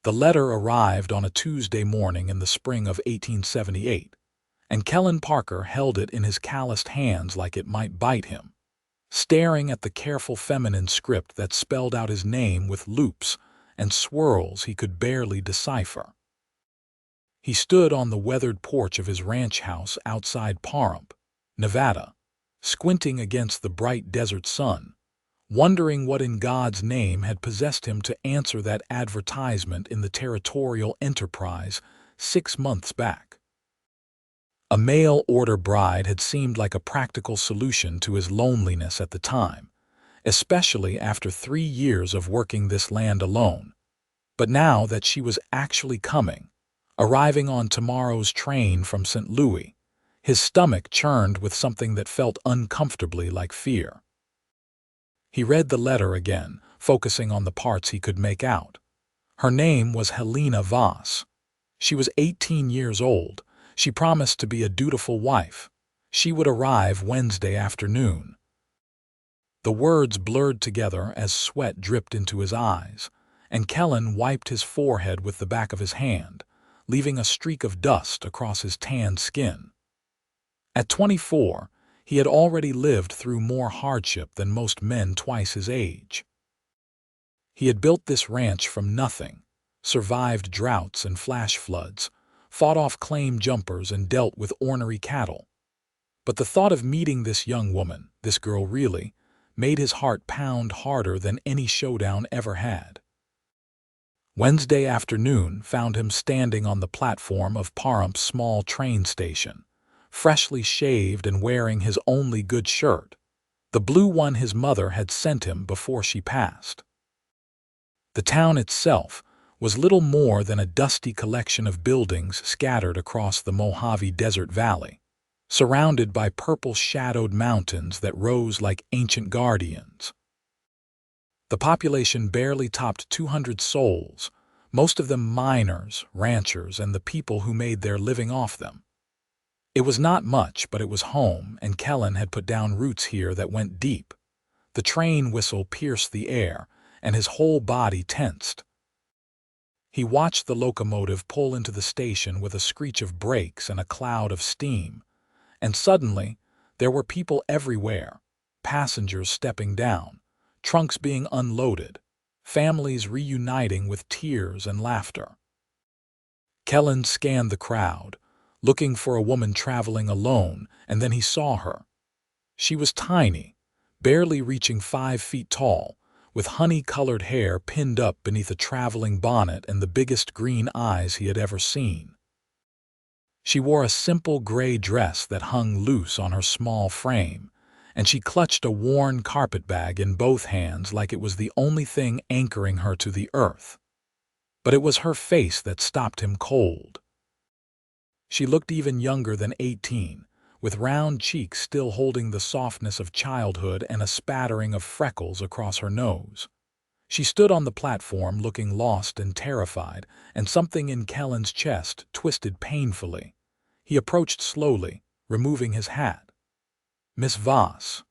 The letter arrived on a Tuesday morning in the spring of 1878, and Kellan Parker held it in his calloused hands like it might bite him, staring at the careful feminine script that spelled out his name with loops and swirls he could barely decipher. He stood on the weathered porch of his ranch house outside Pahrump, Nevada, squinting against the bright desert sun, wondering what in God's name had possessed him to answer that advertisement in the Territorial Enterprise 6 months back. A mail-order bride had seemed like a practical solution to his loneliness at the time, especially after 3 years of working this land alone. But now that she was actually coming, arriving on tomorrow's train from St. Louis, his stomach churned with something that felt uncomfortably like fear. He read the letter again, focusing on the parts he could make out. Her name was Helena Voss. She was 18 years old. She promised to be a dutiful wife. She would arrive Wednesday afternoon. The words blurred together as sweat dripped into his eyes, and Kellan wiped his forehead with the back of his hand, leaving a streak of dust across his tanned skin. At 24, he had already lived through more hardship than most men twice his age. He had built this ranch from nothing, survived droughts and flash floods, fought off claim jumpers and dealt with ornery cattle. But the thought of meeting this young woman, this girl really, made his heart pound harder than any showdown ever had. Wednesday afternoon found him standing on the platform of Pahrump's small train station, freshly shaved and wearing his only good shirt, the blue one his mother had sent him before she passed. The town itself was little more than a dusty collection of buildings scattered across the Mojave Desert Valley, surrounded by purple-shadowed mountains that rose like ancient guardians. The population barely topped 200 souls, most of them miners, ranchers, and the people who made their living off them. It was not much, but it was home, and Kellan had put down roots here that went deep. The train whistle pierced the air, and his whole body tensed. He watched the locomotive pull into the station with a screech of brakes and a cloud of steam, and suddenly there were people everywhere, passengers stepping down, trunks being unloaded, families reuniting with tears and laughter. Kellan scanned the crowd, looking for a woman traveling alone, and then he saw her. She was tiny, barely reaching 5 feet tall, with honey-colored hair pinned up beneath a traveling bonnet and the biggest green eyes he had ever seen. She wore a simple gray dress that hung loose on her small frame, and she clutched a worn carpetbag in both hands like it was the only thing anchoring her to the earth. But it was her face that stopped him cold. She looked even younger than 18, with round cheeks still holding the softness of childhood and a spattering of freckles across her nose. She stood on the platform looking lost and terrified, and something in Kellan's chest twisted painfully. He approached slowly, removing his hat. "Miss Voss."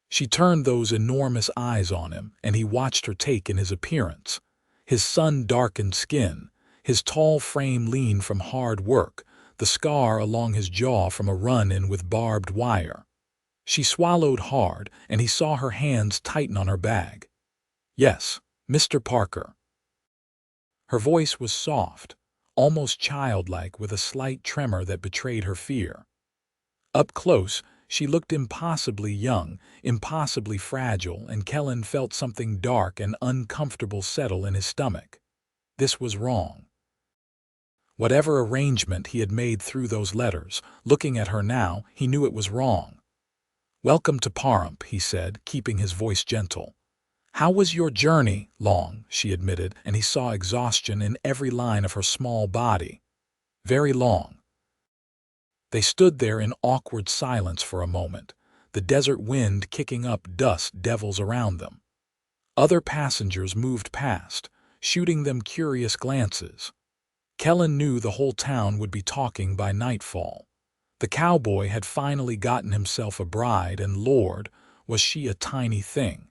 She turned those enormous eyes on him, and he watched her take in his appearance. His sun-darkened skin, his tall frame lean from hard work, the scar along his jaw from a run-in with barbed wire. She swallowed hard, and he saw her hands tighten on her bag. "Yes, Mr. Parker." Her voice was soft, almost childlike, with a slight tremor that betrayed her fear. Up close, she looked impossibly young, impossibly fragile, and Kellan felt something dark and uncomfortable settle in his stomach. This was wrong. Whatever arrangement he had made through those letters, looking at her now, he knew it was wrong. "Welcome to Pahrump," he said, keeping his voice gentle. "How was your journey?" "Long," she admitted, and he saw exhaustion in every line of her small body. "Very long." They stood there in awkward silence for a moment, the desert wind kicking up dust devils around them. Other passengers moved past, shooting them curious glances. Kellan knew the whole town would be talking by nightfall. The cowboy had finally gotten himself a bride, and Lord, was she a tiny thing.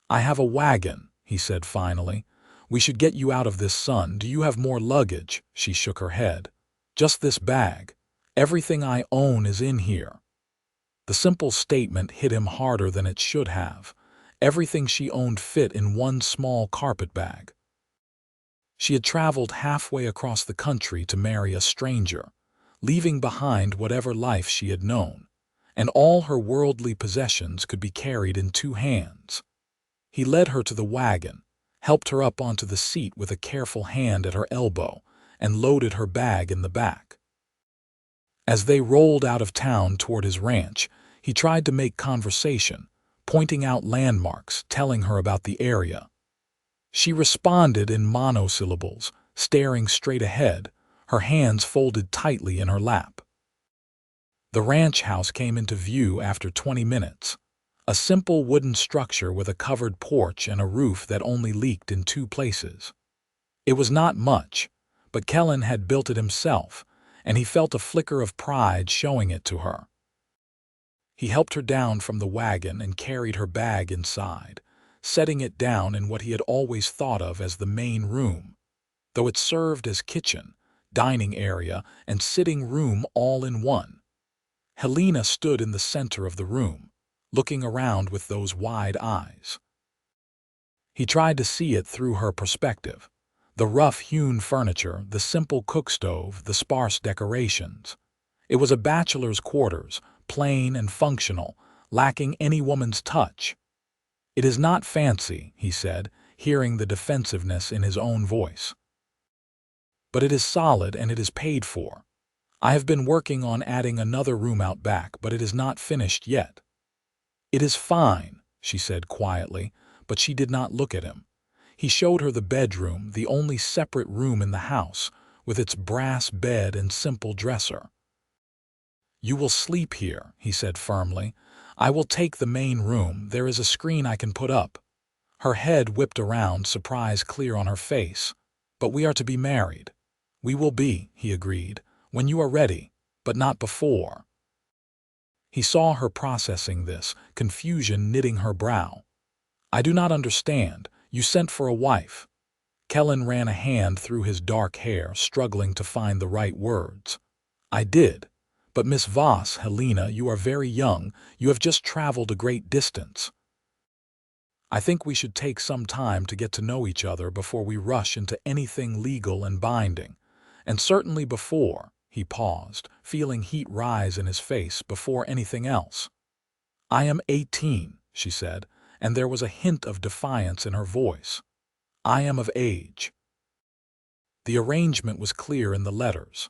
"I have a wagon," he said finally, We should get you out of this, son. Do you have more luggage? She shook her head. Just this bag. Everything I own is in here. The simple statement hit him harder than it should have. Everything she owned fit in one small carpet bag. She had traveled halfway across the country to marry a stranger, leaving behind whatever life she had known, and all her worldly possessions could be carried in 2 hands. He led her to the wagon, helped her up onto the seat with a careful hand at her elbow, and loaded her bag in the back. As they rolled out of town toward his ranch, he tried to make conversation, pointing out landmarks, telling her about the area. She responded in monosyllables, staring straight ahead, her hands folded tightly in her lap. The ranch house came into view after 20 minutes, a simple wooden structure with a covered porch and a roof that only leaked in 2 places. It was not much, but Kellan had built it himself, and he felt a flicker of pride showing it to her. He helped her down from the wagon and carried her bag inside, setting it down in what he had always thought of as the main room, though it served as kitchen, dining area, and sitting room all in one. Helena stood in the center of the room, looking around with those wide eyes. He tried to see it through her perspective. The rough-hewn furniture, the simple cook stove, the sparse decorations. It was a bachelor's quarters, plain and functional, lacking any woman's touch. "It is not fancy," he said, hearing the defensiveness in his own voice. "But it is solid and it is paid for. I have been working on adding another room out back, but it is not finished yet." "It is fine," she said quietly, but she did not look at him. He showed her the bedroom, the only separate room in the house, with its brass bed and simple dresser. "You will sleep here," he said firmly. "I will take the main room. There is a screen I can put up." Her head whipped around, surprise clear on her face. "But we are to be married." "We will be," he agreed, "when you are ready, but not before." He saw her processing this, confusion knitting her brow. "I do not understand. You sent for a wife." Kellan ran a hand through his dark hair, struggling to find the right words. "I did. But Miss Voss, Helena, you are very young. You have just traveled a great distance. I think we should take some time to get to know each other before we rush into anything legal and binding. And certainly before," he paused, feeling heat rise in his face, "before anything else." "I am 18, she said, and there was a hint of defiance in her voice. "I am of age." The arrangement was clear in the letters.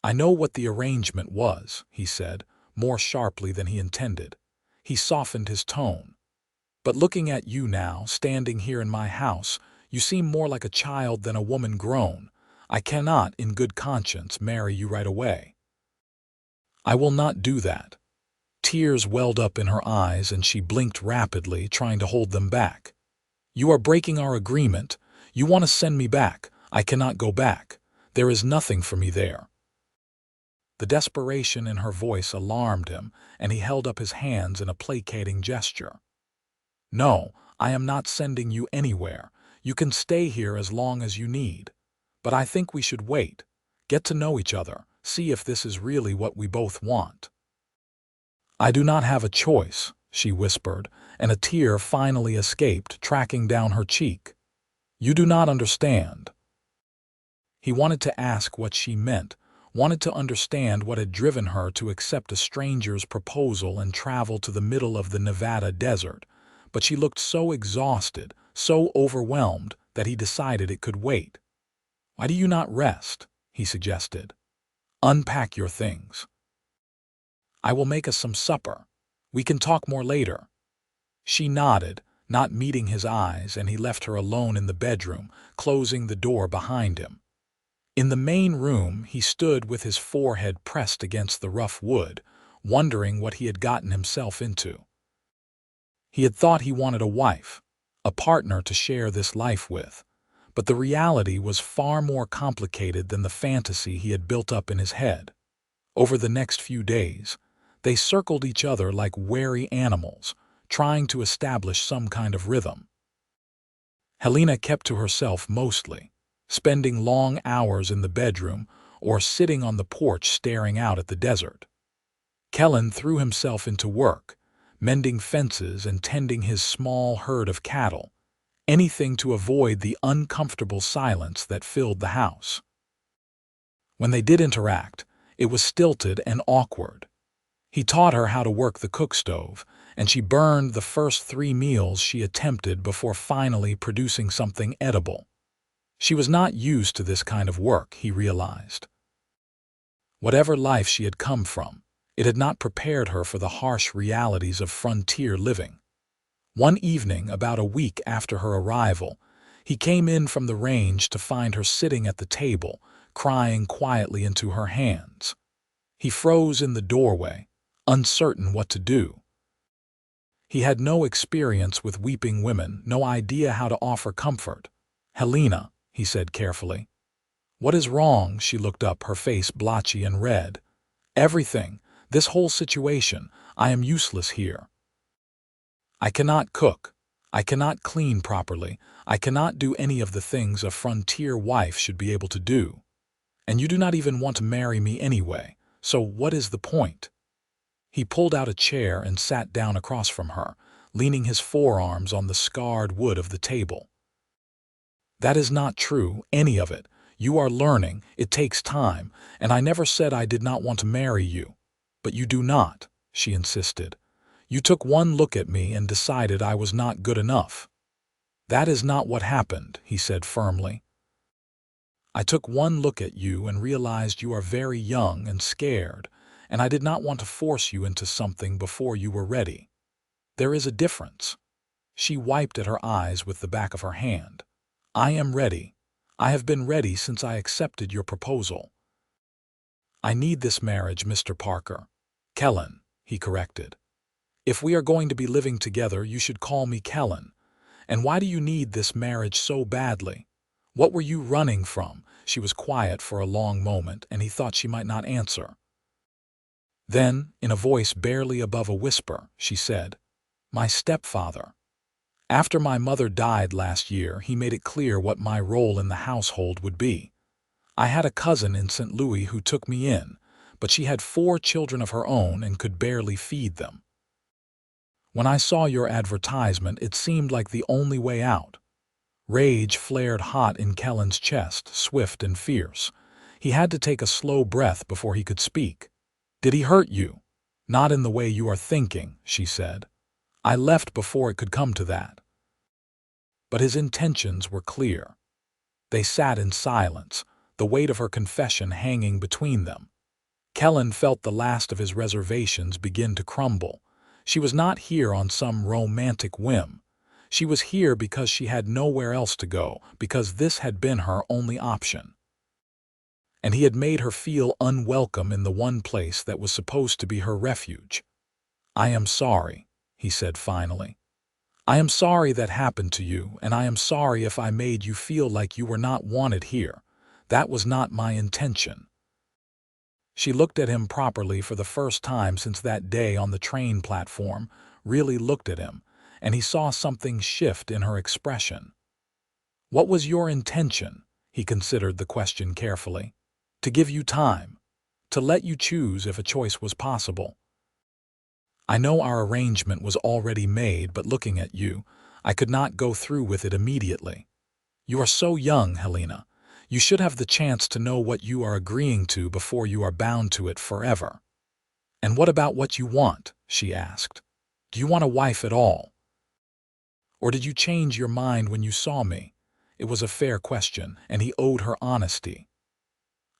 "I know what the arrangement was," he said, more sharply than he intended. He softened his tone. "But looking at you now, standing here in my house, you seem more like a child than a woman grown. I cannot, in good conscience, marry you right away." "I will not do that." Tears welled up in her eyes and she blinked rapidly, trying to hold them back. "You are breaking our agreement. You want to send me back. I cannot go back. There is nothing for me there." The desperation in her voice alarmed him, and he held up his hands in a placating gesture. "No, I am not sending you anywhere. You can stay here as long as you need. But I think we should wait, get to know each other, see if this is really what we both want." "I do not have a choice," she whispered, and a tear finally escaped, tracking down her cheek. "You do not understand." He wanted to ask what she meant, wanted to understand what had driven her to accept a stranger's proposal and travel to the middle of the Nevada desert, but she looked so exhausted, so overwhelmed, that he decided it could wait. "Why do you not rest?" he suggested. "Unpack your things. I will make us some supper. We can talk more later." She nodded, not meeting his eyes, and he left her alone in the bedroom, closing the door behind him. In the main room, he stood with his forehead pressed against the rough wood, wondering what he had gotten himself into. He had thought he wanted a wife, a partner to share this life with, but the reality was far more complicated than the fantasy he had built up in his head. Over the next few days, they circled each other like wary animals, trying to establish some kind of rhythm. Helena kept to herself mostly, spending long hours in the bedroom or sitting on the porch staring out at the desert. Kellan threw himself into work, mending fences and tending his small herd of cattle, anything to avoid the uncomfortable silence that filled the house. When they did interact, it was stilted and awkward. He taught her how to work the cook stove, and she burned the first 3 meals she attempted before finally producing something edible. She was not used to this kind of work, he realized. Whatever life she had come from, it had not prepared her for the harsh realities of frontier living. One evening, about a week after her arrival, he came in from the range to find her sitting at the table, crying quietly into her hands. He froze in the doorway, uncertain what to do. He had no experience with weeping women, no idea how to offer comfort. "Helena," he said carefully. "What is wrong?" She looked up, her face blotchy and red. "Everything. This whole situation. I am useless here. I cannot cook. I cannot clean properly. I cannot do any of the things a frontier wife should be able to do. And you do not even want to marry me anyway, so what is the point?" He pulled out a chair and sat down across from her, leaning his forearms on the scarred wood of the table. "That is not true, any of it. You are learning, it takes time, and I never said I did not want to marry you. But you do not," she insisted. "You took one look at me and decided I was not good enough." "That is not what happened," he said firmly. "I took one look at you and realized you are very young and scared, and I did not want to force you into something before you were ready. There is a difference." She wiped at her eyes with the back of her hand. "I am ready. I have been ready since I accepted your proposal." "I need this marriage, Mr. Parker." "Kellan," he corrected. "If we are going to be living together, you should call me Kellan. And why do you need this marriage so badly? What were you running from?" She was quiet for a long moment, and he thought she might not answer. Then, in a voice barely above a whisper, she said, "My stepfather. After my mother died last year, he made it clear what my role in the household would be. I had a cousin in St. Louis who took me in, but she had 4 children of her own and could barely feed them. When I saw your advertisement, it seemed like the only way out." Rage flared hot in Kellan's chest, swift and fierce. He had to take a slow breath before he could speak. "Did he hurt you?" "Not in the way you are thinking," she said. "I left before it could come to that." But his intentions were clear. They sat in silence, the weight of her confession hanging between them. Kellan felt the last of his reservations begin to crumble. She was not here on some romantic whim. She was here because she had nowhere else to go, because this had been her only option. And he had made her feel unwelcome in the one place that was supposed to be her refuge. "I am sorry," he said finally. "I am sorry that happened to you, and I am sorry if I made you feel like you were not wanted here. That was not my intention." She looked at him properly for the first time since that day on the train platform, really looked at him, and he saw something shift in her expression. "What was your intention?" He considered the question carefully. "To give you time. To let you choose if a choice was possible. I know our arrangement was already made, but looking at you, I could not go through with it immediately. You are so young, Helena. You should have the chance to know what you are agreeing to before you are bound to it forever." "And what about what you want?" she asked. "Do you want a wife at all? Or did you change your mind when you saw me?" It was a fair question, and he owed her honesty.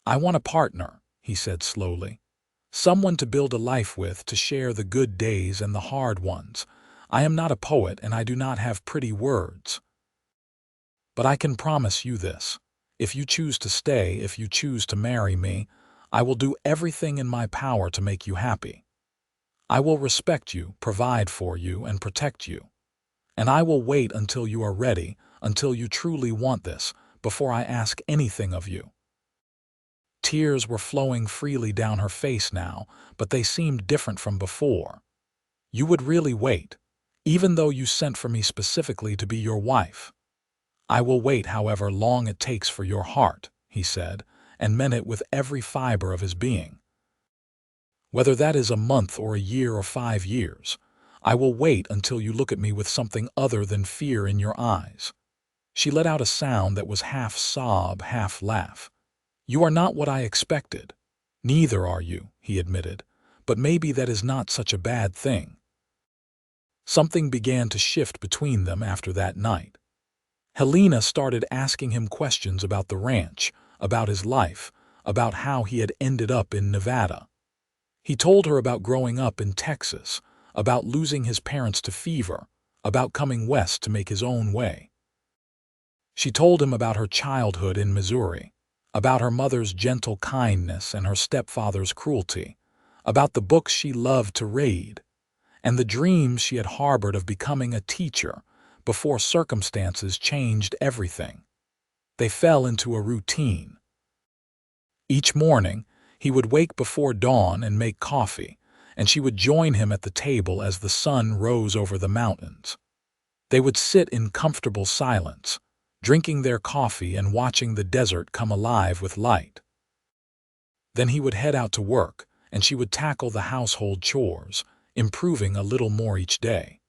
"I want a partner," he said slowly. "Someone to build a life with, to share the good days and the hard ones. I am not a poet, and I do not have pretty words. But I can promise you this. If you choose to stay, if you choose to marry me, I will do everything in my power to make you happy. I will respect you, provide for you, and protect you. And I will wait until you are ready, until you truly want this, before I ask anything of you." Tears were flowing freely down her face now, but they seemed different from before. "You would really wait, even though you sent for me specifically to be your wife?" "I will wait however long it takes for your heart," he said, and meant it with every fiber of his being. "Whether that is a month or a year or 5 years, I will wait until you look at me with something other than fear in your eyes." She let out a sound that was half sob, half laugh. "You are not what I expected." "Neither are you," he admitted, "but maybe that is not such a bad thing." Something began to shift between them after that night. Helena started asking him questions about the ranch, about his life, about how he had ended up in Nevada. He told her about growing up in Texas, about losing his parents to fever, about coming west to make his own way. She told him about her childhood in Missouri, about her mother's gentle kindness and her stepfather's cruelty, about the books she loved to read, and the dreams she had harbored of becoming a teacher before circumstances changed everything. They fell into a routine. Each morning, he would wake before dawn and make coffee, and she would join him at the table as the sun rose over the mountains. They would sit in comfortable silence, drinking their coffee and watching the desert come alive with light. Then he would head out to work, and she would tackle the household chores, improving a little more each day.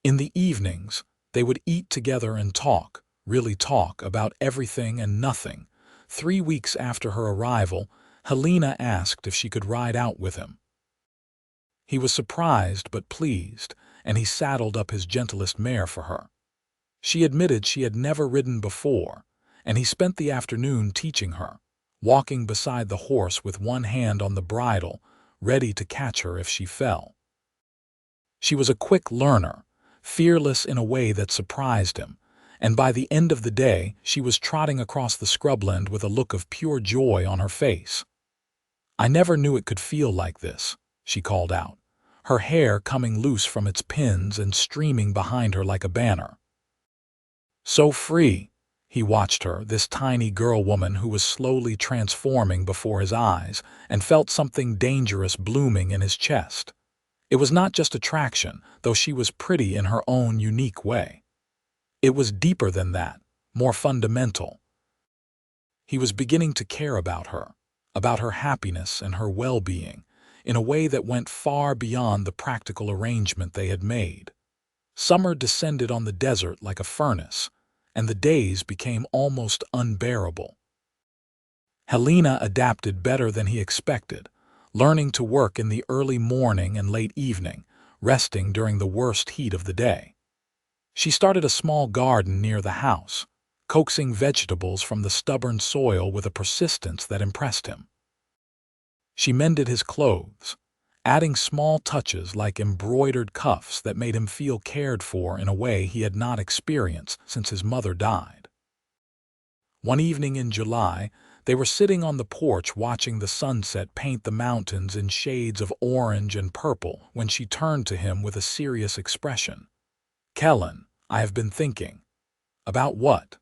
In the evenings, they would eat together and talk, really talk, about everything and nothing. 3 weeks after her arrival, Helena asked if she could ride out with him. He was surprised but pleased, and he saddled up his gentlest mare for her. She admitted she had never ridden before, and he spent the afternoon teaching her, walking beside the horse with one hand on the bridle, ready to catch her if she fell. She was a quick learner, fearless in a way that surprised him, and by the end of the day she was trotting across the scrubland with a look of pure joy on her face. "I never knew it could feel like this," she called out, her hair coming loose from its pins and streaming behind her like a banner. So free, he watched her, this tiny girl-woman who was slowly transforming before his eyes, and felt something dangerous blooming in his chest. It was not just attraction, though she was pretty in her own unique way. It was deeper than that, more fundamental. He was beginning to care about her happiness and her well-being, in a way that went far beyond the practical arrangement they had made. Summer descended on the desert like a furnace, and the days became almost unbearable. Helena adapted better than he expected, learning to work in the early morning and late evening, resting during the worst heat of the day. She started a small garden near the house, coaxing vegetables from the stubborn soil with a persistence that impressed him. She mended his clothes, adding small touches like embroidered cuffs that made him feel cared for in a way he had not experienced since his mother died. One evening in July, they were sitting on the porch watching the sunset paint the mountains in shades of orange and purple when she turned to him with a serious expression. "Kellan, I have been thinking." "About what?"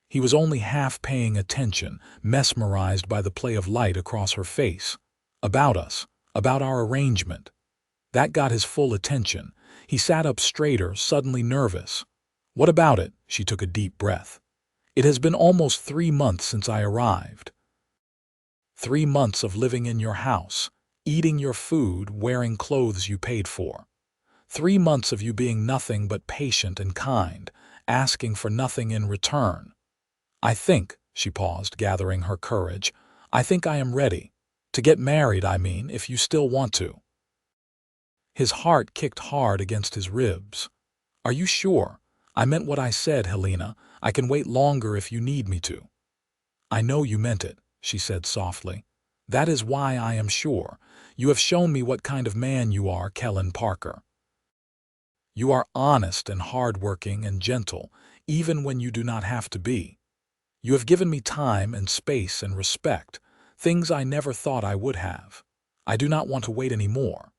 He was only half paying attention, mesmerized by the play of light across her face. "About us, about our arrangement." That got his full attention. He sat up straighter, suddenly nervous. "What about it?" She took a deep breath. "It has been almost 3 months since I arrived. 3 months of living in your house, eating your food, wearing clothes you paid for. 3 months of you being nothing but patient and kind, asking for nothing in return. I think," she paused, gathering her courage, "I think I am ready. To get married, I mean, if you still want to." His heart kicked hard against his ribs. "Are you sure? I meant what I said, Helena. I can wait longer if you need me to." "I know you meant it," she said softly. "That is why I am sure. You have shown me what kind of man you are, Kellan Parker. You are honest and hard-working and gentle, even when you do not have to be. You have given me time and space and respect, things I never thought I would have. I do not want to wait any more."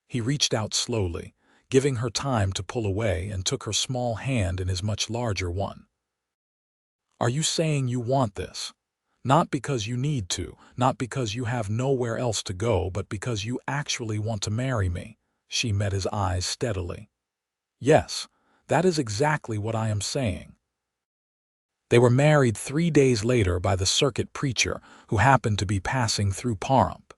He reached out slowly, giving her time to pull away, and took her small hand in his much larger one. "Are you saying you want this? Not because you need to, not because you have nowhere else to go, but because you actually want to marry me?" She met his eyes steadily. "Yes, That is exactly what I am saying. They were married 3 days later by the circuit preacher who happened to be passing through Pahrump.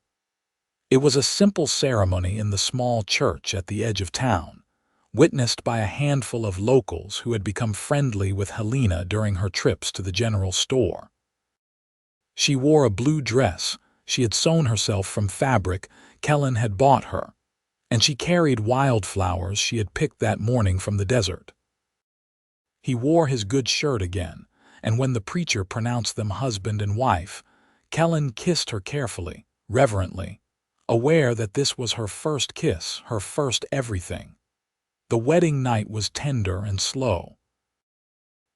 It was a simple ceremony in the small church at the edge of town, witnessed by a handful of locals who had become friendly with Helena during her trips to the general store. She wore a blue dress she had sewn herself from fabric Kellan had bought her, and she carried wildflowers she had picked that morning from the desert. He wore his good shirt again, and when the preacher pronounced them husband and wife, Kellan kissed her carefully, reverently, aware that this was her first kiss, her first everything. The wedding night was tender and slow.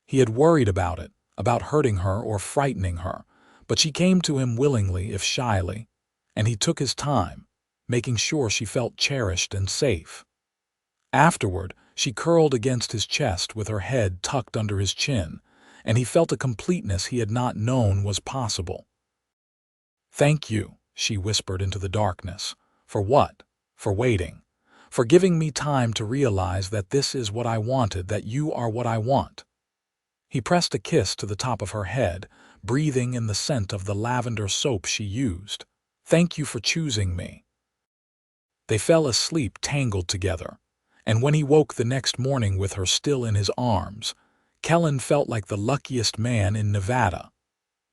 He had worried about it, about hurting her or frightening her, but she came to him willingly if shyly, and he took his time, making sure she felt cherished and safe. Afterward, she curled against his chest with her head tucked under his chin, and he felt a completeness he had not known was possible. "Thank you," she whispered into the darkness. "For what? For waiting. For giving me time to realize that this is what I wanted, that you are what I want." He pressed a kiss to the top of her head, breathing in the scent of the lavender soap she used. "Thank you for choosing me." They fell asleep tangled together, and when he woke the next morning with her still in his arms, Kellan felt like the luckiest man in Nevada.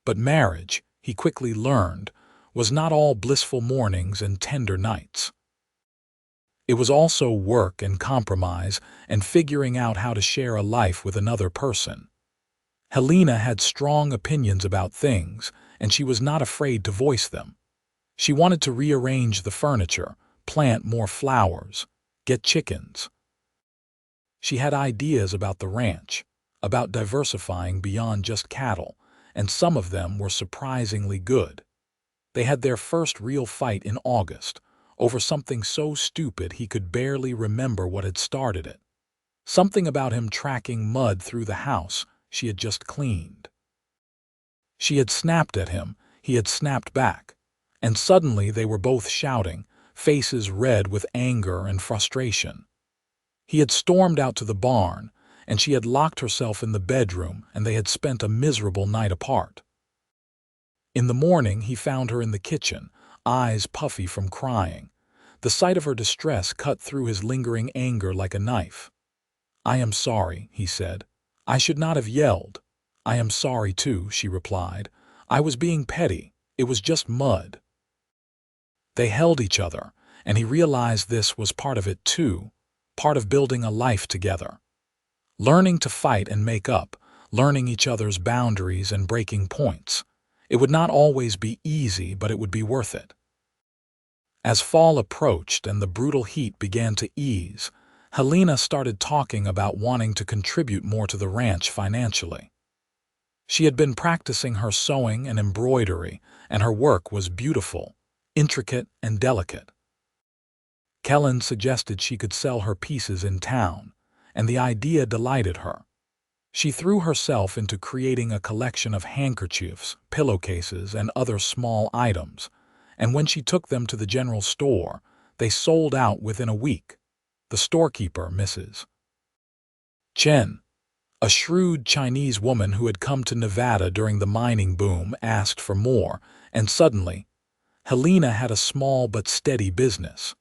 But marriage, he quickly learned, was not all blissful mornings and tender nights. It was also work and compromise and figuring out how to share a life with another person. Helena had strong opinions about things, and she was not afraid to voice them. She wanted to rearrange the furniture, plant more flowers, get chickens. She had ideas about the ranch, about diversifying beyond just cattle, and some of them were surprisingly good. They had their first real fight in August, over something so stupid he could barely remember what had started it. Something about him tracking mud through the house she had just cleaned. She had snapped at him, he had snapped back, and suddenly they were both shouting, faces red with anger and frustration. He had stormed out to the barn, and she had locked herself in the bedroom, and they had spent a miserable night apart. In the morning he found her in the kitchen, eyes puffy from crying. The sight of her distress cut through his lingering anger like a knife. "I am sorry," he said. "I should not have yelled." "I am sorry too," she replied. "I was being petty. It was just mud." They held each other, and he realized this was part of it too, part of building a life together. Learning to fight and make up, learning each other's boundaries and breaking points. It would not always be easy, but it would be worth it. As fall approached and the brutal heat began to ease, Helena started talking about wanting to contribute more to the ranch financially. She had been practicing her sewing and embroidery, and her work was beautiful, intricate, and delicate. Kellan suggested she could sell her pieces in town, and the idea delighted her. She threw herself into creating a collection of handkerchiefs, pillowcases, and other small items, and when she took them to the general store, they sold out within a week. The storekeeper, Mrs. Chen, a shrewd Chinese woman who had come to Nevada during the mining boom, asked for more, and suddenly, Helena had a small but steady business.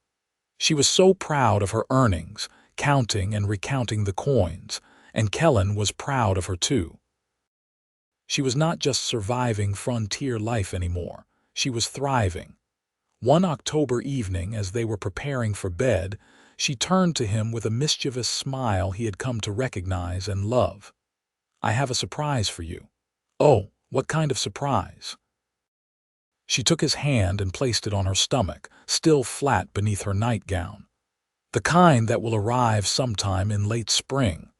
She was so proud of her earnings, counting and recounting the coins, and Kellan was proud of her too. She was not just surviving frontier life anymore, she was thriving. One October evening, as they were preparing for bed, she turned to him with a mischievous smile he had come to recognize and love. "I have a surprise for you." "Oh, what kind of surprise?" She took his hand and placed it on her stomach, still flat beneath her nightgown. "The kind that will arrive sometime in late spring."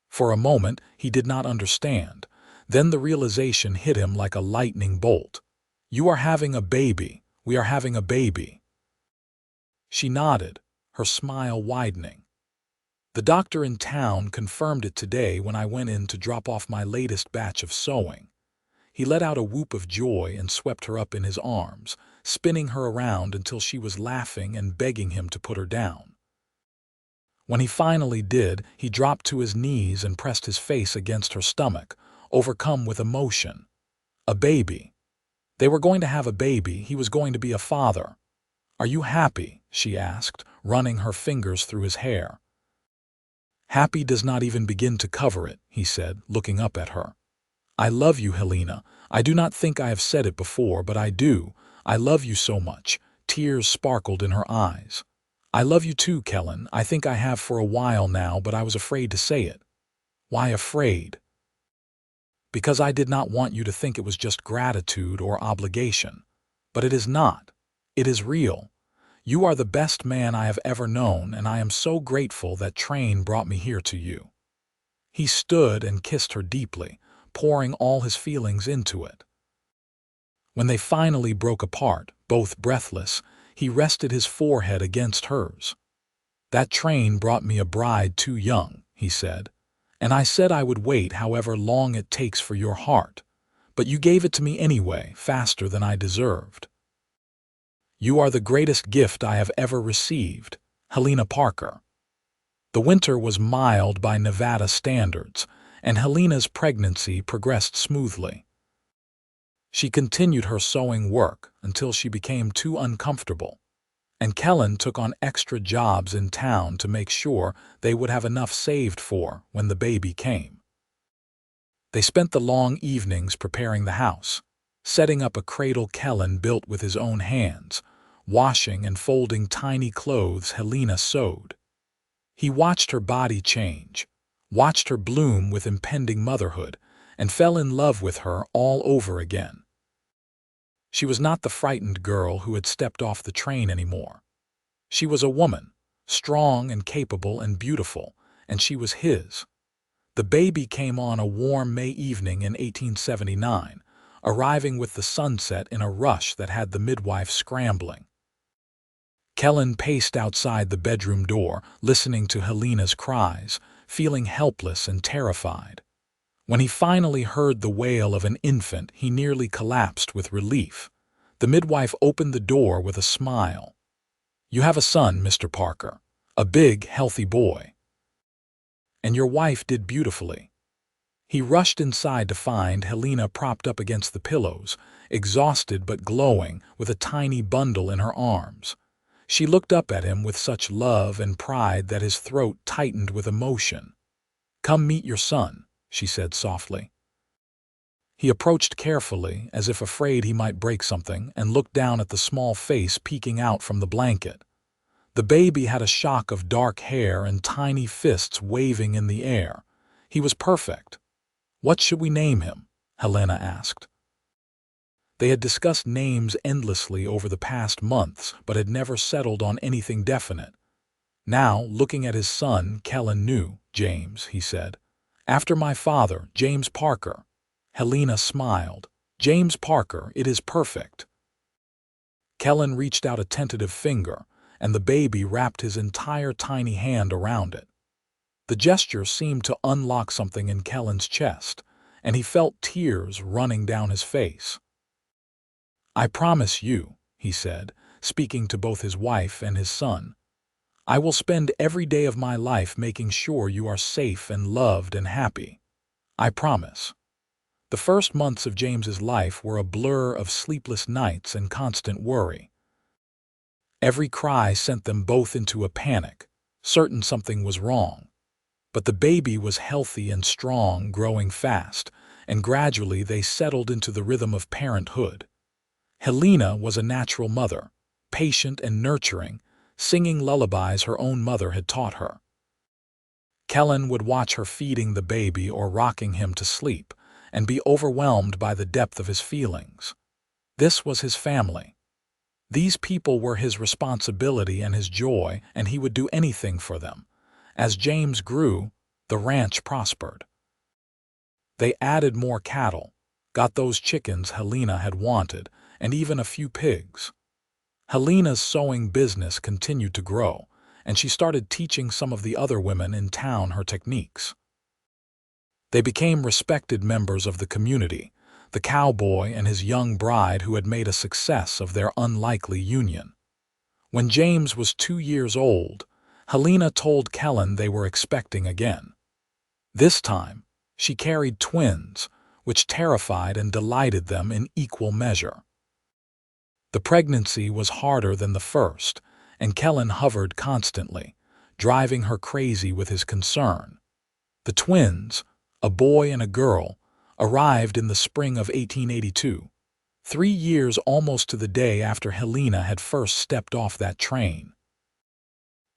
For a moment, he did not understand. Then the realization hit him like a lightning bolt. "You are having a baby. We are having a baby." She nodded, her smile widening. "The doctor in town confirmed it today when I went in to drop off my latest batch of sewing." He let out a whoop of joy and swept her up in his arms, spinning her around until she was laughing and begging him to put her down. When he finally did, he dropped to his knees and pressed his face against her stomach, overcome with emotion. A baby. They were going to have a baby. He was going to be a father. "Are you happy?" she asked, running her fingers through his hair. "Happy does not even begin to cover it," he said, looking up at her. "I love you, Helena. I do not think I have said it before, but I do. I love you so much." Tears sparkled in her eyes. "I love you too, Kellan. I think I have for a while now, but I was afraid to say it." "Why afraid?" "Because I did not want you to think it was just gratitude or obligation. But it is not. It is real. You are the best man I have ever known, and I am so grateful that train brought me here to you." He stood and kissed her deeply, pouring all his feelings into it. When they finally broke apart, both breathless, he rested his forehead against hers. "That train brought me a bride too young," he said, "and I said I would wait however long it takes for your heart. But you gave it to me anyway, faster than I deserved. You are the greatest gift I have ever received." Helena Parker. The winter was mild by Nevada standards, and Helena's pregnancy progressed smoothly. She continued her sewing work until she became too uncomfortable, and Kellan took on extra jobs in town to make sure they would have enough saved for when the baby came. They spent the long evenings preparing the house, setting up a cradle Kellan built with his own hands, washing and folding tiny clothes Helena sewed. He watched her body change, watched her bloom with impending motherhood, and fell in love with her all over again. She was not the frightened girl who had stepped off the train anymore. She was a woman, strong and capable and beautiful, and she was his. The baby came on a warm May evening in 1879, arriving with the sunset in a rush that had the midwife scrambling. Kellan paced outside the bedroom door, listening to Helena's cries, feeling helpless and terrified. When he finally heard the wail of an infant, he nearly collapsed with relief. The midwife opened the door with a smile. "You have a son, Mr. Parker. A big, healthy boy. And your wife did beautifully." He rushed inside to find Helena propped up against the pillows, exhausted but glowing, with a tiny bundle in her arms. She looked up at him with such love and pride that his throat tightened with emotion. "Come meet your son," she said softly. He approached carefully, as if afraid he might break something, and looked down at the small face peeking out from the blanket. The baby had a shock of dark hair and tiny fists waving in the air. He was perfect. "What should we name him?" Helena asked. They had discussed names endlessly over the past months, but had never settled on anything definite. Now, looking at his son, Kellan knew. "James," he said. "After my father, James Parker." Helena smiled. "James Parker, it is perfect." Kellan reached out a tentative finger, and the baby wrapped his entire tiny hand around it. The gesture seemed to unlock something in Kellan's chest, and he felt tears running down his face. "I promise you," he said, speaking to both his wife and his son, "I will spend every day of my life making sure you are safe and loved and happy. I promise." The first months of James's life were a blur of sleepless nights and constant worry. Every cry sent them both into a panic, certain something was wrong. But the baby was healthy and strong, growing fast, and gradually they settled into the rhythm of parenthood. Helena was a natural mother, patient and nurturing, singing lullabies her own mother had taught her. Kellan would watch her feeding the baby or rocking him to sleep, and be overwhelmed by the depth of his feelings. This was his family. These people were his responsibility and his joy, and he would do anything for them. As James grew, the ranch prospered. They added more cattle, got those chickens Helena had wanted, and even a few pigs. Helena's sewing business continued to grow, and she started teaching some of the other women in town her techniques. They became respected members of the community, the cowboy and his young bride who had made a success of their unlikely union. When James was 2 years old, Helena told Kellan they were expecting again. This time, she carried twins, which terrified and delighted them in equal measure. The pregnancy was harder than the first, and Kellan hovered constantly, driving her crazy with his concern. The twins, a boy and a girl, arrived in the spring of 1882, 3 years almost to the day after Helena had first stepped off that train.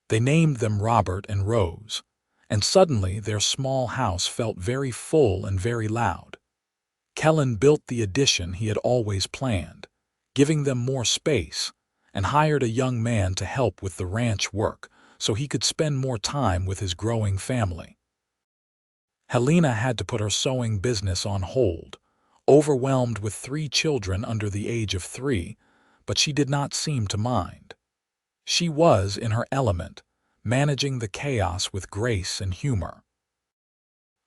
They named them Robert and Rose, and suddenly their small house felt very full and very loud. Kellan built the addition he had always planned, giving them more space, and hired a young man to help with the ranch work so he could spend more time with his growing family. Helena had to put her sewing business on hold, overwhelmed with 3 children under the age of 3, but she did not seem to mind. She was in her element, managing the chaos with grace and humor.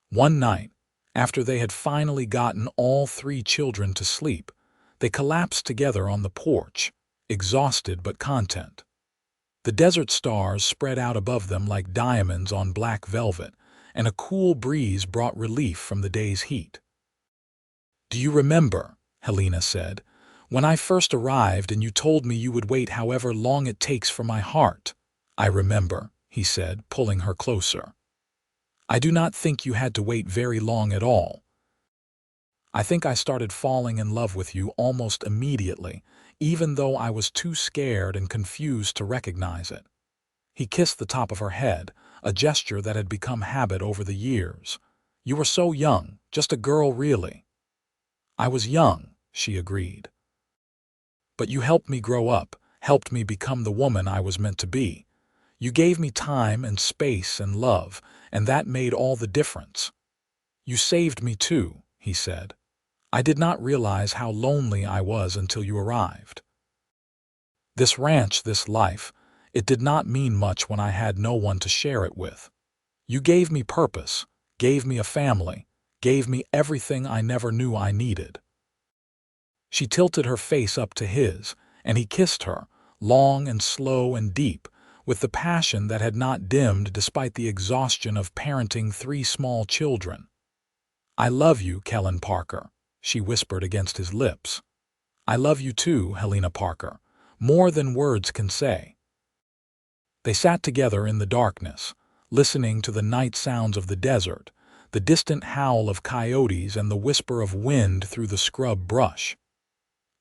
One night, after they had finally gotten all 3 children to sleep, they collapsed together on the porch, exhausted but content. The desert stars spread out above them like diamonds on black velvet, and a cool breeze brought relief from the day's heat. "Do you remember," Helena said, "when I first arrived and you told me you would wait however long it takes for my heart?" "I remember," he said, pulling her closer. "I do not think you had to wait very long at all. I think I started falling in love with you almost immediately, even though I was too scared and confused to recognize it." He kissed the top of her head, a gesture that had become habit over the years. "You were so young, just a girl really." "I was young," she agreed. "But you helped me grow up, helped me become the woman I was meant to be. You gave me time and space and love, and that made all the difference." "You saved me too," he said. "I did not realize how lonely I was until you arrived. This ranch, this life, it did not mean much when I had no one to share it with. You gave me purpose, gave me a family, gave me everything I never knew I needed." She tilted her face up to his, and he kissed her, long and slow and deep, with the passion that had not dimmed despite the exhaustion of parenting 3 small children. "I love you, Kellan Parker," she whispered against his lips. "I love you too, Helena Parker, more than words can say." They sat together in the darkness, listening to the night sounds of the desert, the distant howl of coyotes and the whisper of wind through the scrub brush.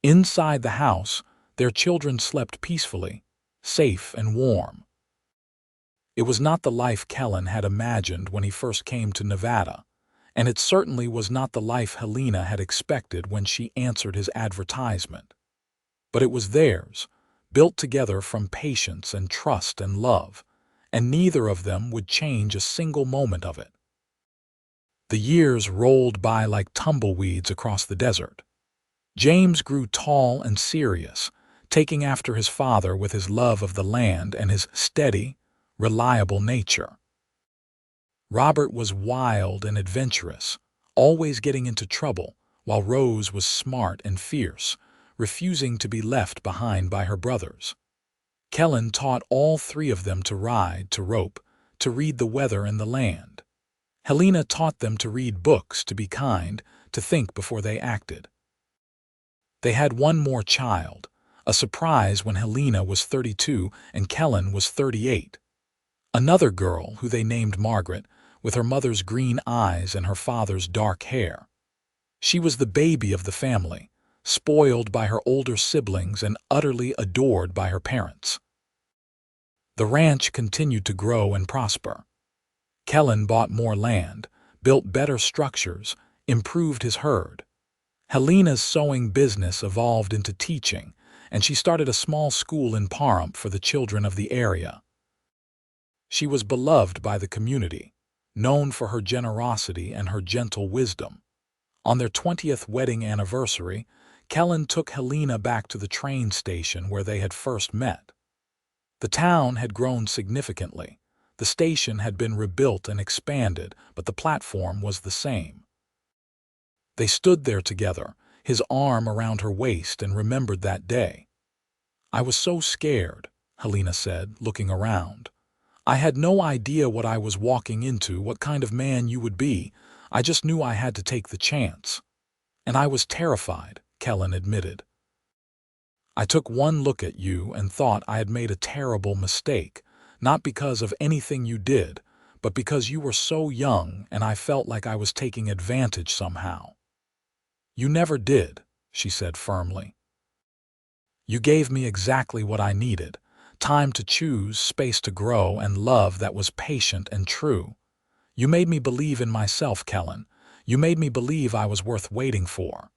Inside the house, their children slept peacefully, safe and warm. It was not the life Kellan had imagined when he first came to Nevada, and it certainly was not the life Helena had expected when she answered his advertisement. But it was theirs, built together from patience and trust and love, and neither of them would change a single moment of it. The years rolled by like tumbleweeds across the desert. James grew tall and serious, taking after his father with his love of the land and his steady, reliable nature. Robert was wild and adventurous, always getting into trouble, while Rose was smart and fierce, refusing to be left behind by her brothers. Kellan taught all 3 of them to ride, to rope, to read the weather and the land. Helena taught them to read books, to be kind, to think before they acted. They had one more child, a surprise when Helena was 32 and Kellan was 38. Another girl who they named Margaret, with her mother's green eyes and her father's dark hair. She was the baby of the family, spoiled by her older siblings and utterly adored by her parents. The ranch continued to grow and prosper. Kellan bought more land, built better structures, improved his herd. Helena's sewing business evolved into teaching, and she started a small school in Pahrump for the children of the area. She was beloved by the community, known for her generosity and her gentle wisdom. On their 20th wedding anniversary, Kellan took Helena back to the train station where they had first met. The town had grown significantly. The station had been rebuilt and expanded, but the platform was the same. They stood there together, his arm around her waist, and remembered that day. "I was so scared," Helena said, looking around. I had no idea what I was walking into, what kind of man you would be. I just knew I had to take the chance. And I was terrified, Kellan admitted. I took one look at you and thought I had made a terrible mistake, not because of anything you did, but because you were so young and I felt like I was taking advantage somehow. You never did, she said firmly. You gave me exactly what I needed, time to choose, space to grow, and love that was patient and true. You made me believe in myself, Kellan. You made me believe I was worth waiting for.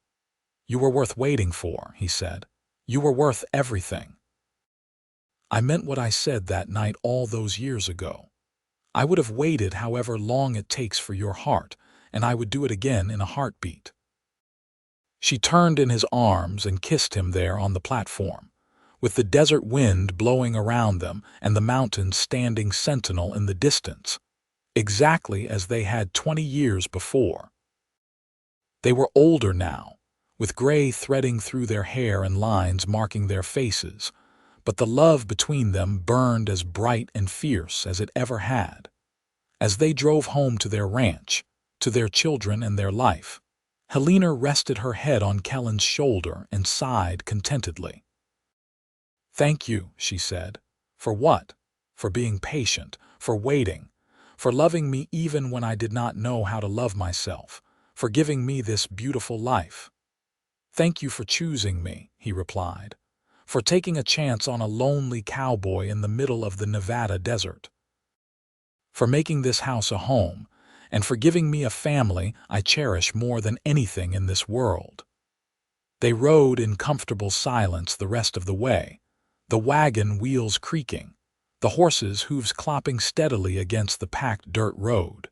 You were worth waiting for, he said. You were worth everything. I meant what I said that night all those years ago. I would have waited however long it takes for your heart, and I would do it again in a heartbeat. She turned in his arms and kissed him there on the platform, with the desert wind blowing around them and the mountains standing sentinel in the distance, exactly as they had 20 years before. They were older now, with gray threading through their hair and lines marking their faces, but the love between them burned as bright and fierce as it ever had. As they drove home to their ranch, to their children and their life, Helena rested her head on Kellan's shoulder and sighed contentedly. "Thank you," she said. "For what? For being patient, for waiting, for loving me even when I did not know how to love myself, for giving me this beautiful life." "Thank you for choosing me," he replied, "for taking a chance on a lonely cowboy in the middle of the Nevada desert, for making this house a home, and for giving me a family I cherish more than anything in this world." They rode in comfortable silence the rest of the way, the wagon wheels creaking, the horses' hooves clopping steadily against the packed dirt road.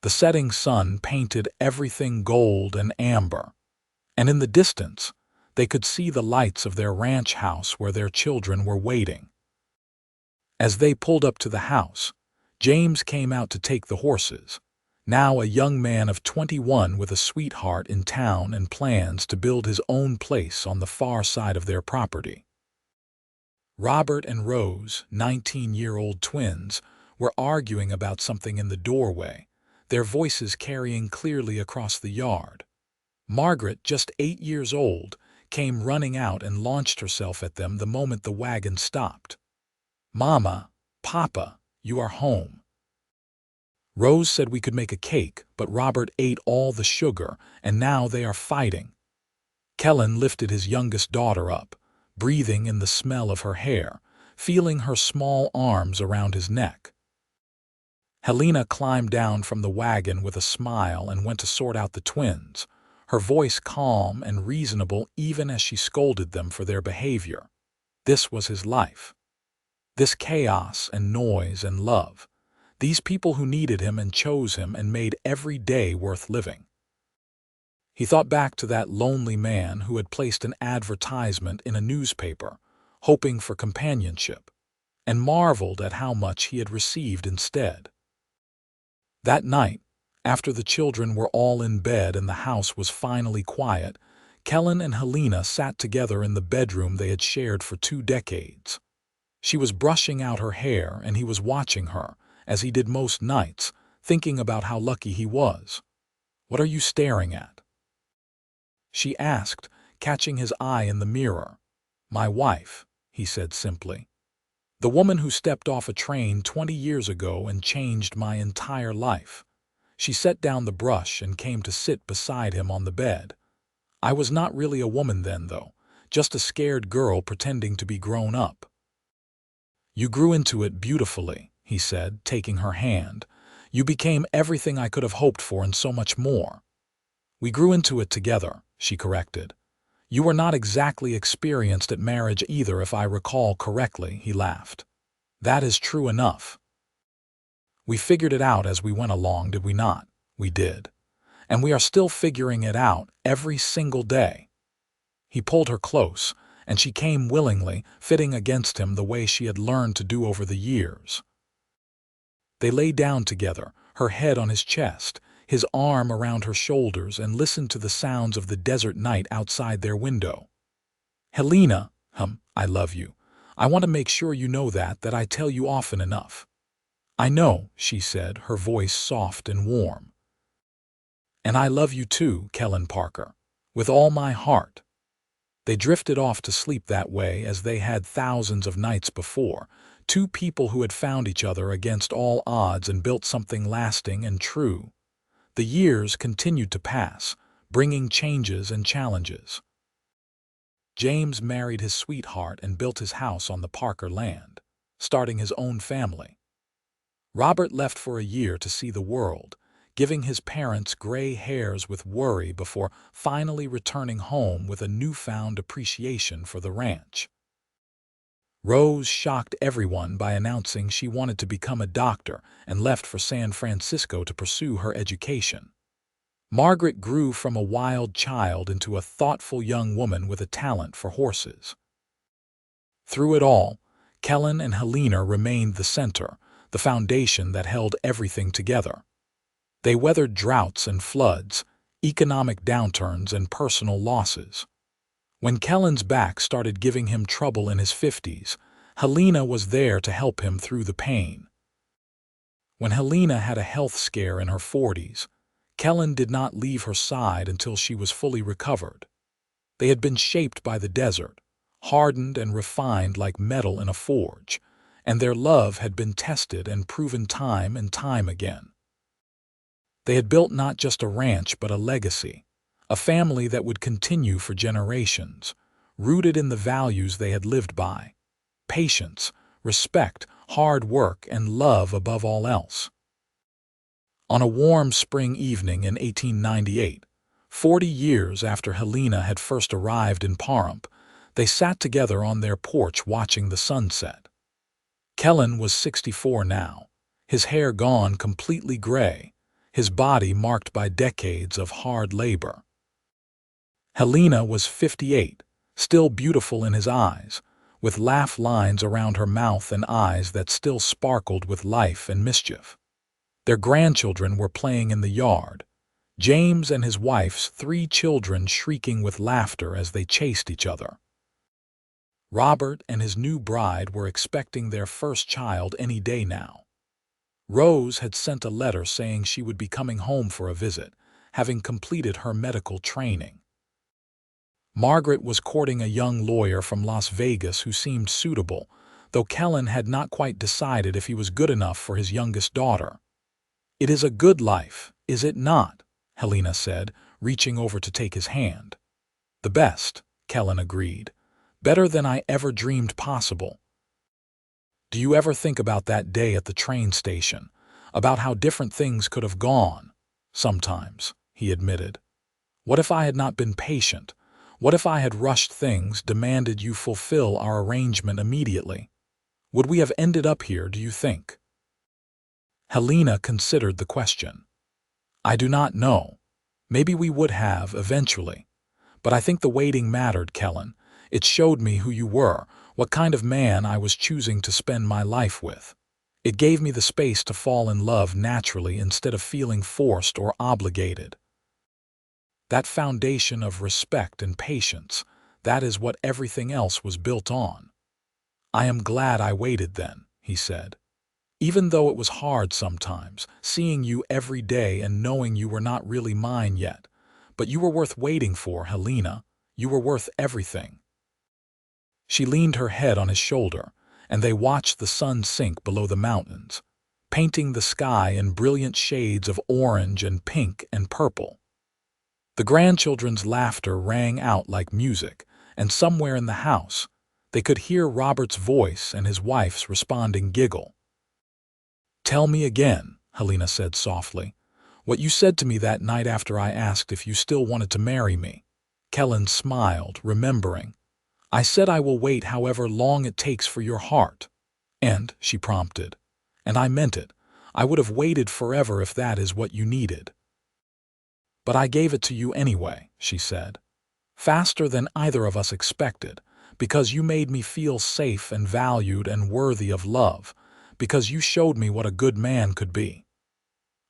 The setting sun painted everything gold and amber, and in the distance they could see the lights of their ranch house where their children were waiting. As they pulled up to the house, James came out to take the horses, now a young man of 21 with a sweetheart in town and plans to build his own place on the far side of their property. Robert and Rose, 19-year-old twins, were arguing about something in the doorway, their voices carrying clearly across the yard. Margaret, just 8 years old, came running out and launched herself at them the moment the wagon stopped. "Mama, Papa, you are home." Rose said we could make a cake, but Robert ate all the sugar, and now they are fighting. Kellan lifted his youngest daughter up, breathing in the smell of her hair, feeling her small arms around his neck. Helena climbed down from the wagon with a smile and went to sort out the twins, her voice calm and reasonable even as she scolded them for their behavior. This was his life. This chaos and noise and love. These people who needed him and chose him and made every day worth living. He thought back to that lonely man who had placed an advertisement in a newspaper, hoping for companionship, and marveled at how much he had received instead. That night, after the children were all in bed and the house was finally quiet, Kellan and Helena sat together in the bedroom they had shared for 2 decades. She was brushing out her hair and he was watching her, as he did most nights, thinking about how lucky he was. "What are you staring at?" she asked, catching his eye in the mirror. "My wife," he said simply. "The woman who stepped off a train 20 years ago and changed my entire life." She set down the brush and came to sit beside him on the bed. "I was not really a woman then, though, just a scared girl pretending to be grown up." "You grew into it beautifully," he said, taking her hand. "You became everything I could have hoped for and so much more." "We grew into it together," she corrected. "You were not exactly experienced at marriage either, if I recall correctly," he laughed. "That is true enough. We figured it out as we went along, did we not?" "We did. And we are still figuring it out every single day." He pulled her close, and she came willingly, fitting against him the way she had learned to do over the years. They lay down together, her head on his chest, his arm around her shoulders, and listened to the sounds of the desert night outside their window. "Helena, I love you. I want to make sure you know that I tell you often enough." "I know," she said, her voice soft and warm. "And I love you too, Kellan Parker, with all my heart." They drifted off to sleep that way as they had thousands of nights before, two people who had found each other against all odds and built something lasting and true. The years continued to pass, bringing changes and challenges. James married his sweetheart and built his house on the Parker land, starting his own family. Robert left for a year to see the world, giving his parents gray hairs with worry before finally returning home with a newfound appreciation for the ranch. Rose shocked everyone by announcing she wanted to become a doctor and left for San Francisco to pursue her education. Margaret grew from a wild child into a thoughtful young woman with a talent for horses. Through it all, Kellan and Helena remained the center, the foundation that held everything together. They weathered droughts and floods, economic downturns and personal losses. When Kellan's back started giving him trouble in his 50s, Helena was there to help him through the pain. When Helena had a health scare in her 40s, Kellan did not leave her side until she was fully recovered. They had been shaped by the desert, hardened and refined like metal in a forge, and their love had been tested and proven time and time again. They had built not just a ranch but a legacy, a family that would continue for generations, rooted in the values they had lived by: patience, respect, hard work, and love above all else. On a warm spring evening in 1898, 40 years after Helena had first arrived in Pahrump, they sat together on their porch watching the sunset. Kellan was 64 now, his hair gone completely gray, his body marked by decades of hard labor. Helena was 58, still beautiful in his eyes, with laugh lines around her mouth and eyes that still sparkled with life and mischief. Their grandchildren were playing in the yard, James and his wife's 3 children shrieking with laughter as they chased each other. Robert and his new bride were expecting their first child any day now. Rose had sent a letter saying she would be coming home for a visit, having completed her medical training. Margaret was courting a young lawyer from Las Vegas who seemed suitable, though Kellan had not quite decided if he was good enough for his youngest daughter. "It is a good life, is it not?" Helena said, reaching over to take his hand. "The best," Kellan agreed. "Better than I ever dreamed possible." "Do you ever think about that day at the train station, about how different things could have gone?" "Sometimes," he admitted. "What if I had not been patient? What if I had rushed things, demanded you fulfill our arrangement immediately? Would we have ended up here, do you think?" Helena considered the question. "I do not know. Maybe we would have, eventually. But I think the waiting mattered, Kellan. It showed me who you were, what kind of man I was choosing to spend my life with. It gave me the space to fall in love naturally instead of feeling forced or obligated. That foundation of respect and patience, that is what everything else was built on." "I am glad I waited then," he said. "Even though it was hard sometimes, seeing you every day and knowing you were not really mine yet. But you were worth waiting for, Helena. You were worth everything." She leaned her head on his shoulder, and they watched the sun sink below the mountains, painting the sky in brilliant shades of orange and pink and purple. The grandchildren's laughter rang out like music, and somewhere in the house, they could hear Robert's voice and his wife's responding giggle. "Tell me again," Helena said softly, "what you said to me that night after I asked if you still wanted to marry me." Kellan smiled, remembering. "I said I will wait however long it takes for your heart." "And," she prompted, "and I meant it. I would have waited forever if that is what you needed." "But I gave it to you anyway," she said. "Faster than either of us expected, because you made me feel safe and valued and worthy of love, because you showed me what a good man could be."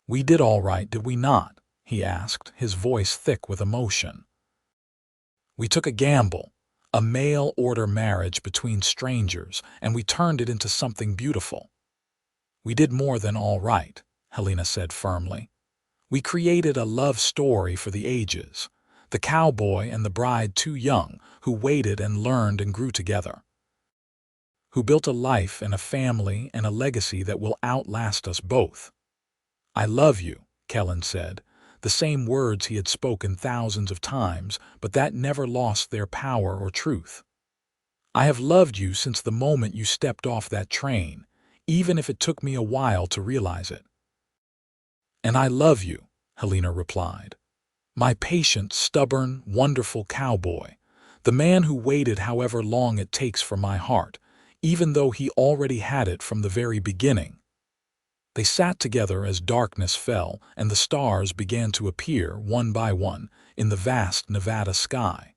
"We did all right, did we not?" he asked, his voice thick with emotion. "We took a gamble. a mail-order marriage between strangers, and we turned it into something beautiful. We did more than all right, Helena said firmly. We created a love story for the ages, the cowboy and the bride too young, who waited and learned and grew together, who built a life and a family and a legacy that will outlast us both. I love you, Kellan said, the same words he had spoken thousands of times, but that never lost their power or truth. I have loved you since the moment you stepped off that train, even if it took me a while to realize it. And I love you, Helena replied. My patient, stubborn, wonderful cowboy, the man who waited however long it takes for my heart, even though he already had it from the very beginning. They sat together as darkness fell and the stars began to appear one by one in the vast Nevada sky.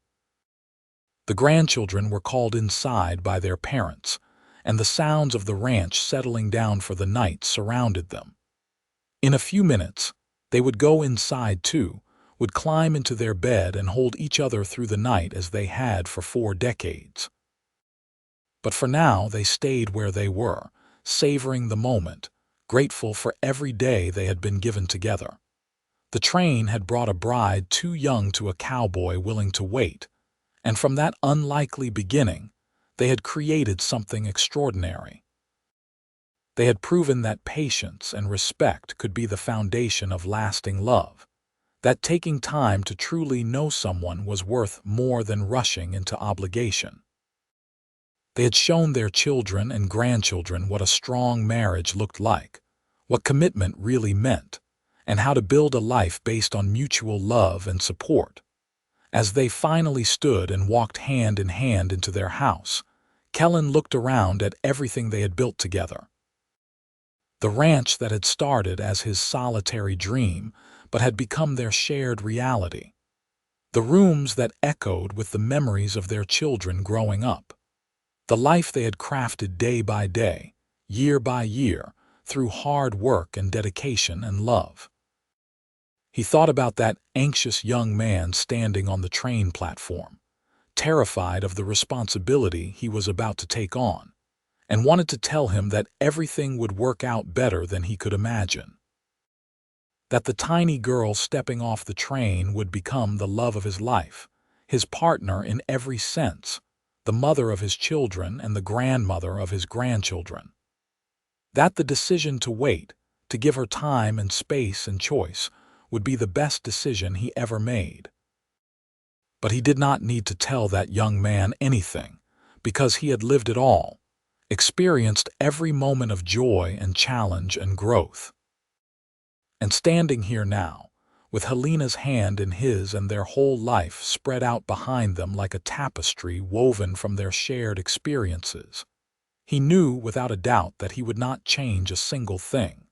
The grandchildren were called inside by their parents, and the sounds of the ranch settling down for the night surrounded them. In a few minutes, they would go inside too, would climb into their bed and hold each other through the night as they had for 4 decades. But for now, they stayed where they were, savoring the moment, grateful for every day they had been given together. The train had brought a bride too young to a cowboy willing to wait, and from that unlikely beginning, they had created something extraordinary. They had proven that patience and respect could be the foundation of lasting love, that taking time to truly know someone was worth more than rushing into obligation. They had shown their children and grandchildren what a strong marriage looked like, what commitment really meant, and how to build a life based on mutual love and support. As they finally stood and walked hand in hand into their house, Kellan looked around at everything they had built together. The ranch that had started as his solitary dream but had become their shared reality. The rooms that echoed with the memories of their children growing up. The life they had crafted day by day, year by year, through hard work and dedication and love. He thought about that anxious young man standing on the train platform, terrified of the responsibility he was about to take on, and wanted to tell him that everything would work out better than he could imagine. That the tiny girl stepping off the train would become the love of his life, his partner in every sense, the mother of his children and the grandmother of his grandchildren. That the decision to wait, to give her time and space and choice, would be the best decision he ever made. But he did not need to tell that young man anything, because he had lived it all, experienced every moment of joy and challenge and growth. And standing here now, with Helena's hand in his and their whole life spread out behind them like a tapestry woven from their shared experiences, he knew without a doubt that he would not change a single thing.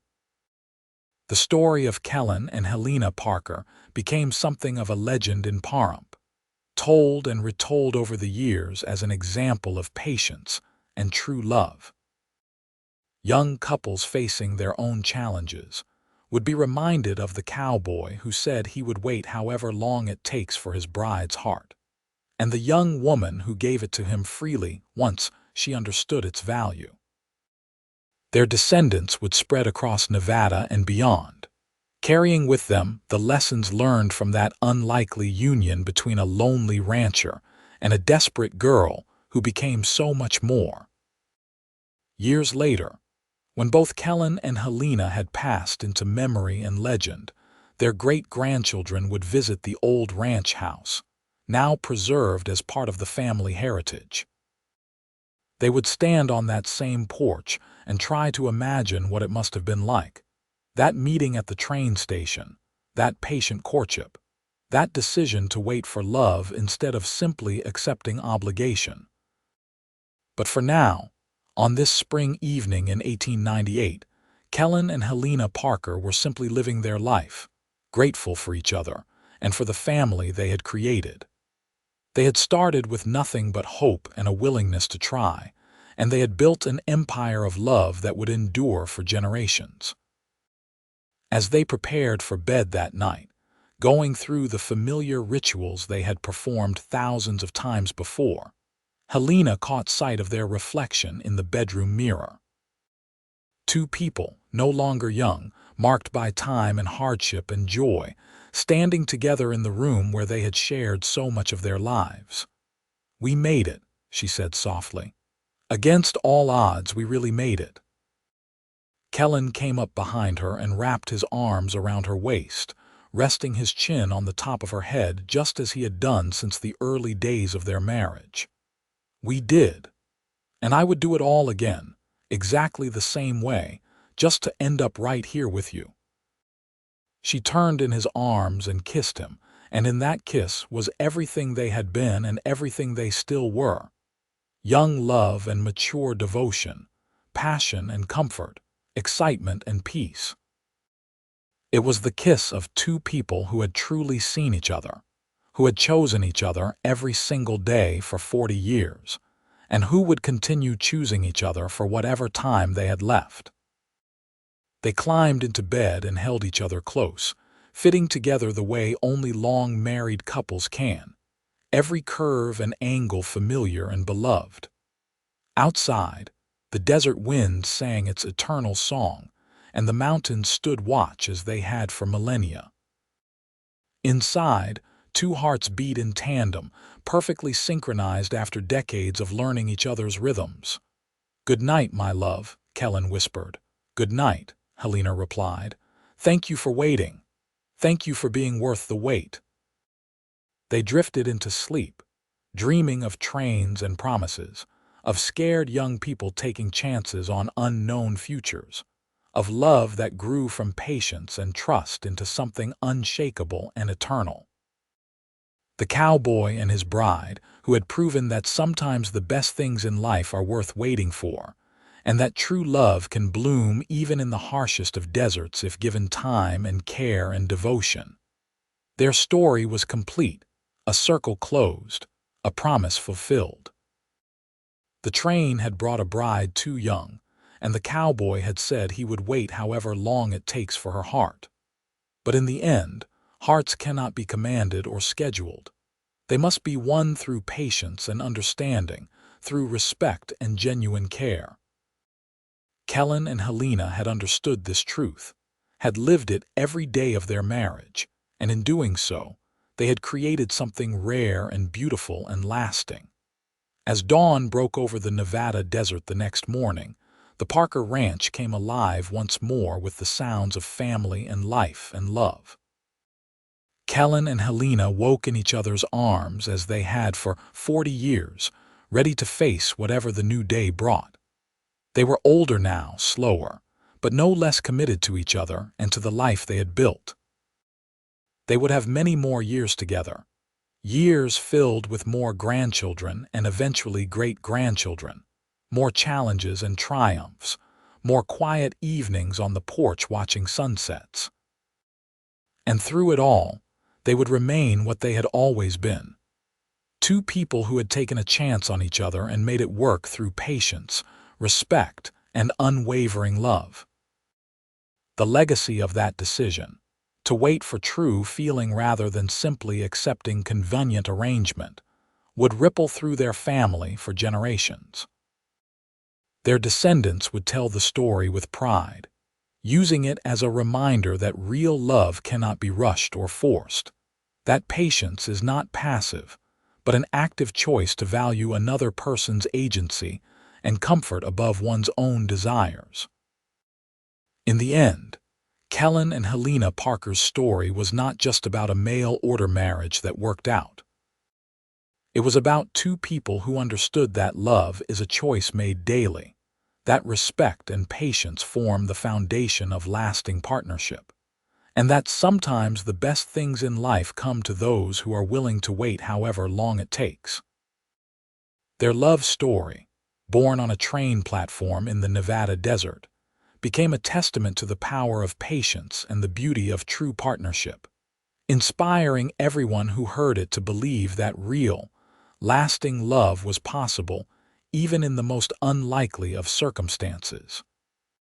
The story of Kellan and Helena Parker became something of a legend in Pahrump, told and retold over the years as an example of patience and true love. Young couples facing their own challenges would be reminded of the cowboy who said he would wait however long it takes for his bride's heart, and the young woman who gave it to him freely once she understood its value. Their descendants would spread across Nevada and beyond, carrying with them the lessons learned from that unlikely union between a lonely rancher and a desperate girl who became so much more. Years later, when both Kellan and Helena had passed into memory and legend, their great-grandchildren would visit the old ranch house, now preserved as part of the family heritage. They would stand on that same porch and try to imagine what it must have been like. That meeting at the train station, that patient courtship, that decision to wait for love instead of simply accepting obligation. But for now, on this spring evening in 1898, Kellan and Helena Parker were simply living their life, grateful for each other and for the family they had created. They had started with nothing but hope and a willingness to try, and they had built an empire of love that would endure for generations. As they prepared for bed that night, going through the familiar rituals they had performed thousands of times before. Helena caught sight of their reflection in the bedroom mirror. Two people, no longer young, marked by time and hardship and joy, standing together in the room where they had shared so much of their lives. "We made it," she said softly. "Against all odds, we really made it." Kellan came up behind her and wrapped his arms around her waist, resting his chin on the top of her head just as he had done since the early days of their marriage. "We did. And I would do it all again, exactly the same way, just to end up right here with you." She turned in his arms and kissed him, and in that kiss was everything they had been and everything they still were. Young love and mature devotion, passion and comfort, excitement and peace. It was the kiss of two people who had truly seen each other, who had chosen each other every single day for 40 years, and who would continue choosing each other for whatever time they had left. They climbed into bed and held each other close, fitting together the way only long married couples can, every curve and angle familiar and beloved. Outside, the desert wind sang its eternal song, and the mountains stood watch as they had for millennia. Inside, two hearts beat in tandem, perfectly synchronized after decades of learning each other's rhythms. "Good night, my love," Kellan whispered. "Good night," Helena replied. "Thank you for waiting. Thank you for being worth the wait." They drifted into sleep, dreaming of trains and promises, of scared young people taking chances on unknown futures, of love that grew from patience and trust into something unshakable and eternal. The cowboy and his bride, who had proven that sometimes the best things in life are worth waiting for, and that true love can bloom even in the harshest of deserts if given time and care and devotion. Their story was complete, a circle closed, a promise fulfilled. The train had brought a bride too young, and the cowboy had said he would wait however long it takes for her heart. But in the end, hearts cannot be commanded or scheduled. They must be won through patience and understanding, through respect and genuine care. Kellan and Helena had understood this truth, had lived it every day of their marriage, and in doing so, they had created something rare and beautiful and lasting. As dawn broke over the Nevada desert the next morning, the Parker Ranch came alive once more with the sounds of family and life and love. Kellan and Helena woke in each other's arms as they had for 40 years, ready to face whatever the new day brought. They were older now, slower, but no less committed to each other and to the life they had built. They would have many more years together, years filled with more grandchildren and eventually great-grandchildren, more challenges and triumphs, more quiet evenings on the porch watching sunsets. And through it all, they would remain what they had always been. Two people who had taken a chance on each other and made it work through patience, respect, and unwavering love. The legacy of that decision, to wait for true feeling rather than simply accepting convenient arrangement, would ripple through their family for generations. Their descendants would tell the story with pride, using it as a reminder that real love cannot be rushed or forced, that patience is not passive, but an active choice to value another person's agency and comfort above one's own desires. In the end, Kellan and Helena Parker's story was not just about a mail-order marriage that worked out. It was about two people who understood that love is a choice made daily, that respect and patience form the foundation of lasting partnership, and that sometimes the best things in life come to those who are willing to wait however long it takes. Their love story, born on a train platform in the Nevada desert, became a testament to the power of patience and the beauty of true partnership, inspiring everyone who heard it to believe that real, lasting love was possible even in the most unlikely of circumstances.